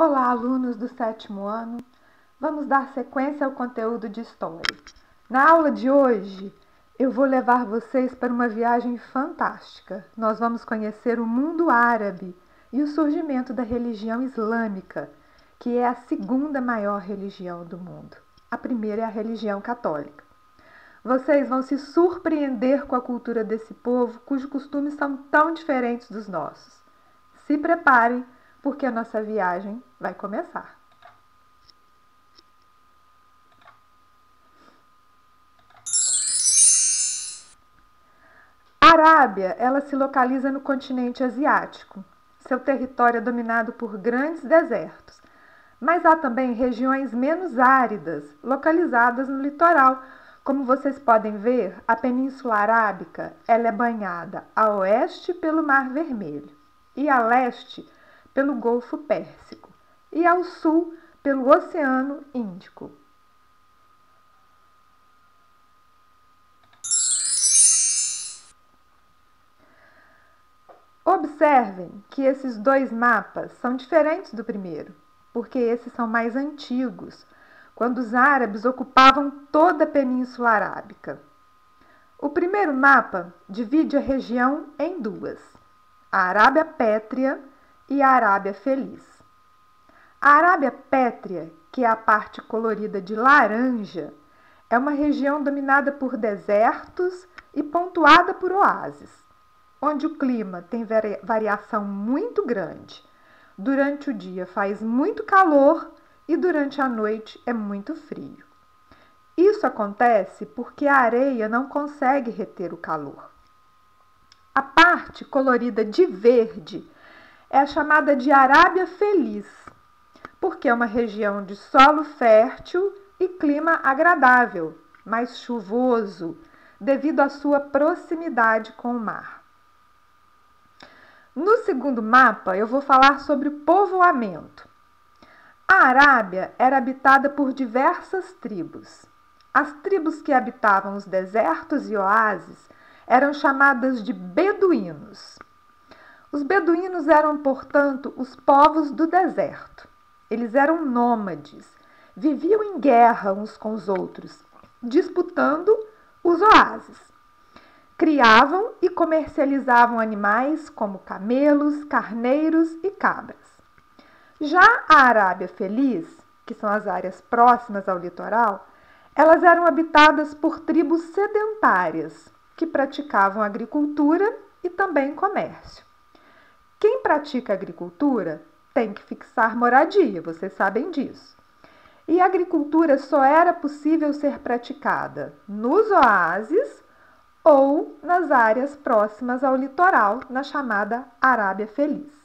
Olá, alunos do 7º ano. Vamos dar sequência ao conteúdo de História. Na aula de hoje, eu vou levar vocês para uma viagem fantástica. Nós vamos conhecer o mundo árabe e o surgimento da religião islâmica, que é a segunda maior religião do mundo. A primeira é a religião católica. Vocês vão se surpreender com a cultura desse povo, cujos costumes são tão diferentes dos nossos. Se preparem, porque a nossa viagem vai começar. A Arábia, ela se localiza no continente asiático. Seu território é dominado por grandes desertos, mas há também regiões menos áridas, localizadas no litoral. Como vocês podem ver, a Península Arábica ela é banhada a oeste pelo Mar Vermelho e a leste pelo Golfo Pérsico e ao sul pelo Oceano Índico. Observem que esses dois mapas são diferentes do primeiro, porque esses são mais antigos, quando os árabes ocupavam toda a Península Arábica. O primeiro mapa divide a região em duas, a Arábia Pétrea e a Arábia Feliz. A Arábia Pétrea, que é a parte colorida de laranja, é uma região dominada por desertos e pontuada por oásis, onde o clima tem variação muito grande. Durante o dia faz muito calor e durante a noite é muito frio. Isso acontece porque a areia não consegue reter o calor. A parte colorida de verde é chamada de Arábia Feliz, porque é uma região de solo fértil e clima agradável, mais chuvoso, devido à sua proximidade com o mar. No segundo mapa, eu vou falar sobre o povoamento. A Arábia era habitada por diversas tribos. As tribos que habitavam os desertos e oásis eram chamadas de beduínos. Os beduínos eram, portanto, os povos do deserto. Eles eram nômades, viviam em guerra uns com os outros, disputando os oásis. Criavam e comercializavam animais como camelos, carneiros e cabras. Já a Arábia Feliz, que são as áreas próximas ao litoral, elas eram habitadas por tribos sedentárias, que praticavam agricultura e também comércio. Quem pratica agricultura tem que fixar moradia, vocês sabem disso. E a agricultura só era possível ser praticada nos oásis ou nas áreas próximas ao litoral, na chamada Arábia Feliz.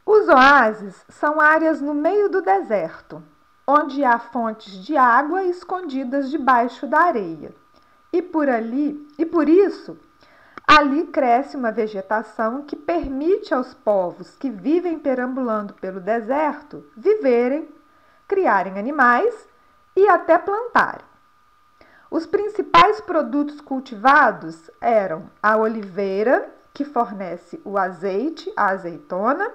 Os oásis são áreas no meio do deserto, onde há fontes de água escondidas debaixo da areia. E por isso, ali cresce uma vegetação que permite aos povos que vivem perambulando pelo deserto viverem, criarem animais e até plantarem. Os principais produtos cultivados eram a oliveira, que fornece o azeite, a azeitona,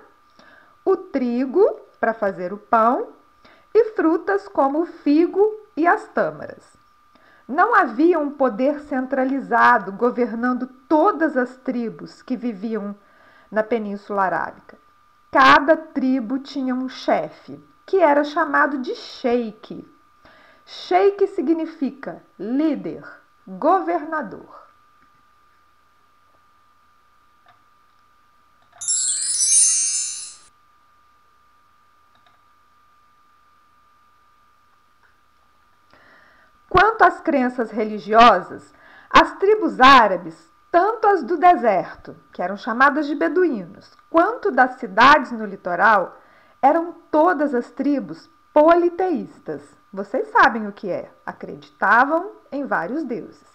o trigo para fazer o pão e frutas como o figo e as tâmaras. Não havia um poder centralizado governando todas as tribos que viviam na Península Arábica. Cada tribo tinha um chefe, que era chamado de sheik. Sheik significa líder, governador. Quanto às crenças religiosas, as tribos árabes, tanto as do deserto, que eram chamadas de beduínos, quanto das cidades no litoral, eram todas as tribos politeístas. Vocês sabem o que é, acreditavam em vários deuses.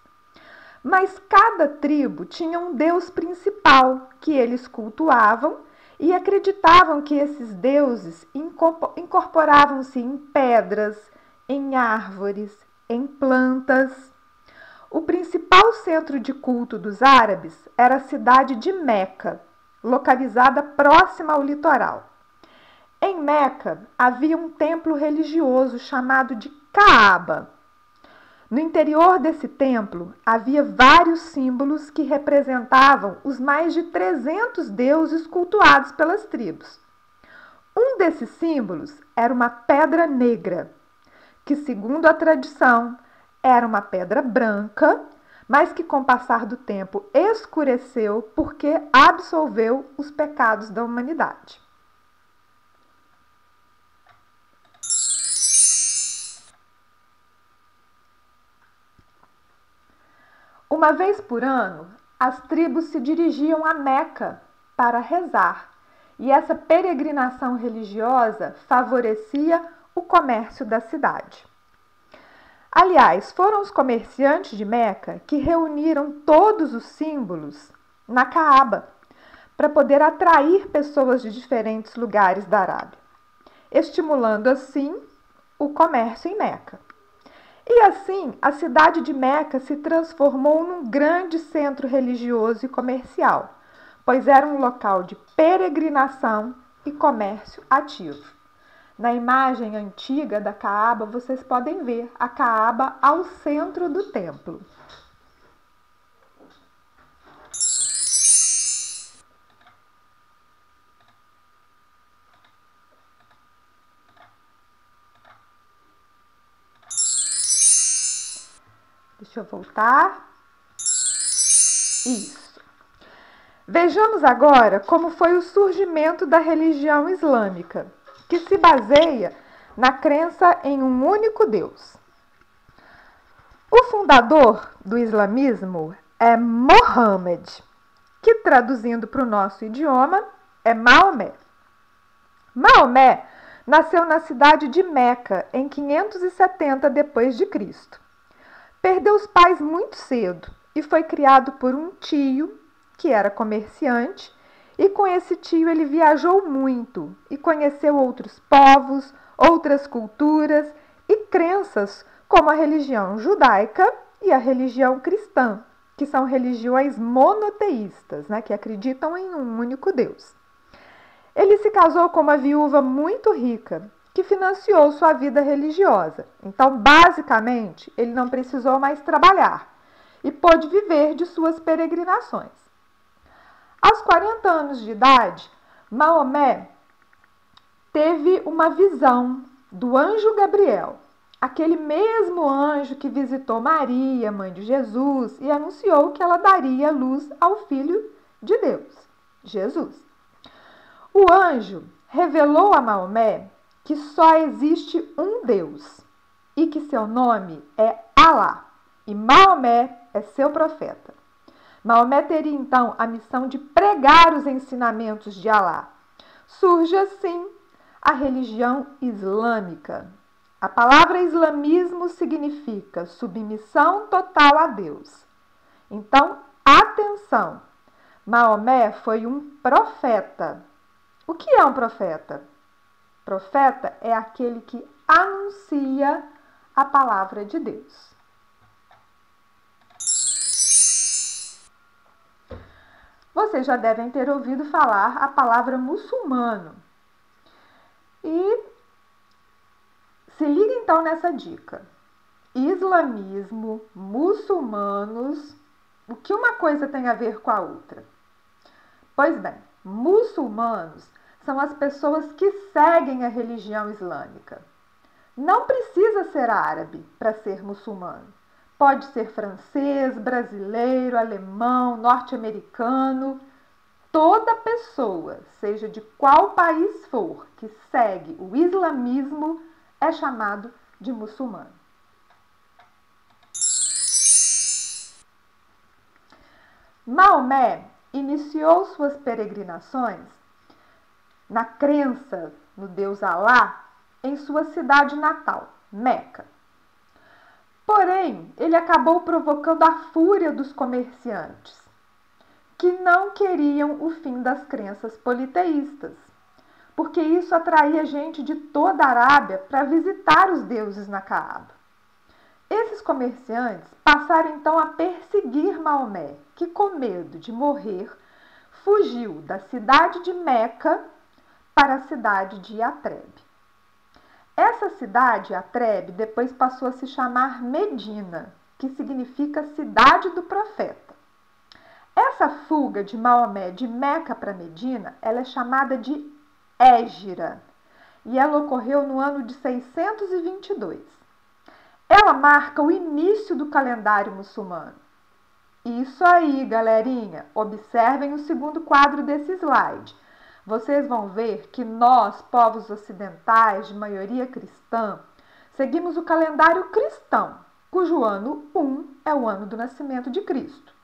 Mas cada tribo tinha um deus principal que eles cultuavam e acreditavam que esses deuses incorporavam-se em pedras, em árvores, em plantas. O principal centro de culto dos árabes era a cidade de Meca, localizada próxima ao litoral. Em Meca havia um templo religioso chamado de Caaba. No interior desse templo havia vários símbolos que representavam os mais de 300 deuses cultuados pelas tribos. Um desses símbolos era uma pedra negra, que, segundo a tradição, era uma pedra branca, mas que com o passar do tempo escureceu porque absolveu os pecados da humanidade. Uma vez por ano, as tribos se dirigiam a Meca para rezar, e essa peregrinação religiosa favorecia o comércio da cidade. Aliás, foram os comerciantes de Meca que reuniram todos os símbolos na Caaba para poder atrair pessoas de diferentes lugares da Arábia, estimulando assim o comércio em Meca. E assim, a cidade de Meca se transformou num grande centro religioso e comercial, pois era um local de peregrinação e comércio ativo. Na imagem antiga da Caaba, vocês podem ver a Caaba ao centro do templo. Deixa eu voltar. Isso. Vejamos agora como foi o surgimento da religião islâmica, que se baseia na crença em um único Deus. O fundador do islamismo é Mohammed, que traduzindo para o nosso idioma é Maomé. Maomé nasceu na cidade de Meca em 570 d.C. Perdeu os pais muito cedo e foi criado por um tio que era comerciante, e com esse tio ele viajou muito e conheceu outros povos, outras culturas e crenças como a religião judaica e a religião cristã, que são religiões monoteístas, que acreditam em um único Deus. Ele se casou com uma viúva muito rica, que financiou sua vida religiosa. Então, basicamente, ele não precisou mais trabalhar e pôde viver de suas peregrinações. Aos 40 anos de idade, Maomé teve uma visão do anjo Gabriel, aquele mesmo anjo que visitou Maria, mãe de Jesus, e anunciou que ela daria luz ao Filho de Deus, Jesus. O anjo revelou a Maomé que só existe um Deus e que seu nome é Alá, e Maomé é seu profeta. Maomé teria então a missão de pregar os ensinamentos de Alá. Surge assim a religião islâmica. A palavra islamismo significa submissão total a Deus. Então, atenção! Maomé foi um profeta. O que é um profeta? Profeta é aquele que anuncia a palavra de Deus. Vocês já devem ter ouvido falar a palavra muçulmano. E se liga então nessa dica. Islamismo, muçulmanos, o que uma coisa tem a ver com a outra? Pois bem, muçulmanos são as pessoas que seguem a religião islâmica. Não precisa ser árabe para ser muçulmano. Pode ser francês, brasileiro, alemão, norte-americano. Toda pessoa, seja de qual país for, que segue o islamismo é chamado de muçulmano. Maomé iniciou suas peregrinações na crença no Deus Alá em sua cidade natal, Meca. Porém, ele acabou provocando a fúria dos comerciantes, que não queriam o fim das crenças politeístas, porque isso atraía gente de toda a Arábia para visitar os deuses na Caaba. Esses comerciantes passaram então a perseguir Maomé, que, com medo de morrer, fugiu da cidade de Meca para a cidade de Yatreb. Essa cidade, Yatreb, depois passou a se chamar Medina, que significa cidade do profeta. Essa fuga de Maomé de Meca para Medina, ela é chamada de Hégira, e ela ocorreu no ano de 622. Ela marca o início do calendário muçulmano. Isso aí, galerinha. Observem o segundo quadro desse slide. Vocês vão ver que nós, povos ocidentais de maioria cristã, seguimos o calendário cristão, cujo ano 1 é o ano do nascimento de Cristo.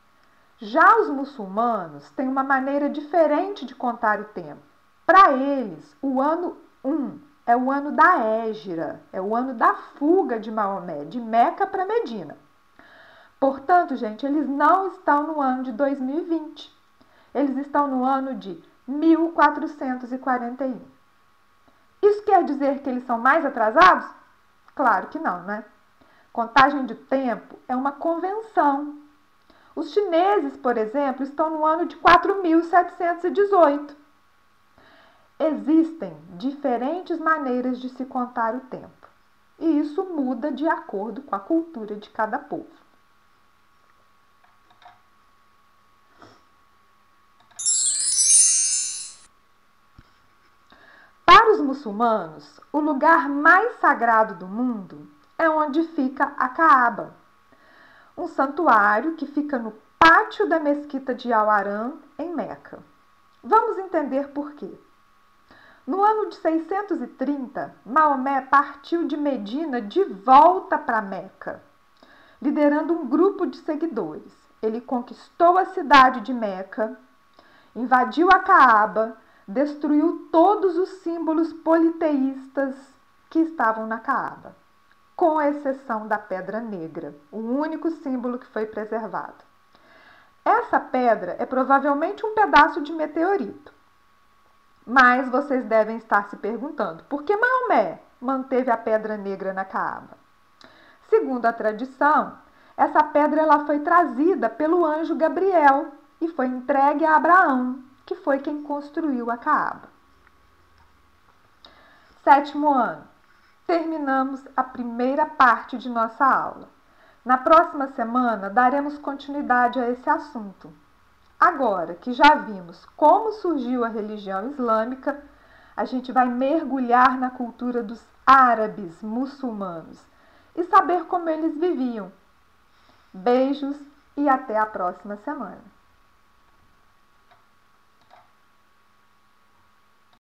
Já os muçulmanos têm uma maneira diferente de contar o tempo. Para eles, o ano 1 é o ano da Hégira, é o ano da fuga de Maomé, de Meca para Medina. Portanto, gente, eles não estão no ano de 2020. Eles estão no ano de 1441. Isso quer dizer que eles são mais atrasados? Claro que não, né? Contagem de tempo é uma convenção. Os chineses, por exemplo, estão no ano de 4718. Existem diferentes maneiras de se contar o tempo, e isso muda de acordo com a cultura de cada povo. Para os muçulmanos, o lugar mais sagrado do mundo é onde fica a Caaba, um santuário que fica no pátio da mesquita de Al-Haram, em Meca. Vamos entender por quê. No ano de 630, Maomé partiu de Medina de volta para Meca, liderando um grupo de seguidores. Ele conquistou a cidade de Meca, invadiu a Caaba, destruiu todos os símbolos politeístas que estavam na Caaba, com exceção da Pedra Negra, o único símbolo que foi preservado. Essa pedra é provavelmente um pedaço de meteorito. Mas vocês devem estar se perguntando, por que Maomé manteve a Pedra Negra na Caaba? Segundo a tradição, essa pedra ela foi trazida pelo anjo Gabriel e foi entregue a Abraão, que foi quem construiu a Caaba. 7º ano. Terminamos a primeira parte de nossa aula. Na próxima semana, daremos continuidade a esse assunto. Agora que já vimos como surgiu a religião islâmica, a gente vai mergulhar na cultura dos árabes muçulmanos e saber como eles viviam. Beijos e até a próxima semana.